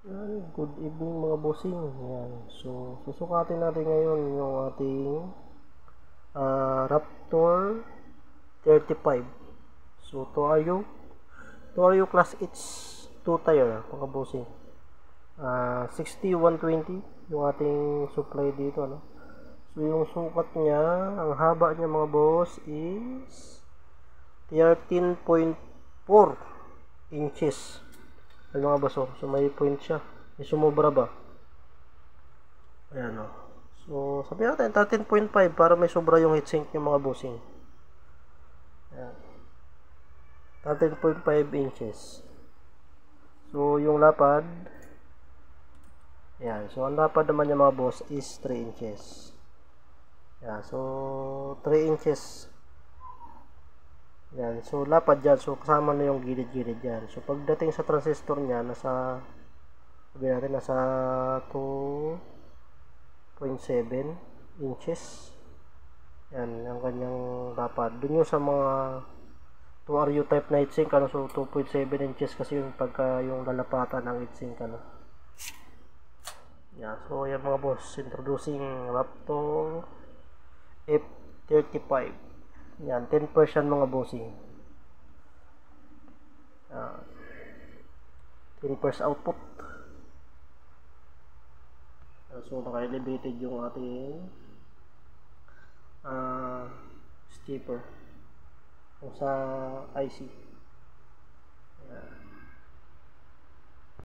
Good evening mga bossing. Yan. So, susukatin natin ngayon yung ating Raptor 35. So, to are you class H 2 tire mga bossing. 60-120 yung ating supply dito, no? So, yung sukat niya, ang haba niya mga boss is 13.4 inches. Ay mga baso, so may point siya. May sumobra ba? Ayan o. So, sabi natin 13.5 para may sobra yung heatsink yung mga bossing. Ayan. 13.5 inches. So, yung lapad. Ayan. So, ang lapad naman yung mga boss is 3 inches. Ayan. So, 3 inches. Yan. So, lapad dyan. So, kasama na yung gilid-gilid dyan. So, pagdating sa transistor niya, sabi natin, nasa 2.7 inches. Yan, ang kanyang lapad. Dun yung sa mga 2RU type na heatsink, ano, so 2.7 inches kasi yung pagka yung lalapatan ng heatsink, ano. Yan. So, yan mga boss. Introducing Raptor F35. Yan, 10% mga bossing. 10% output. So, naka-elevated yung ating stepper sa IC. Yan.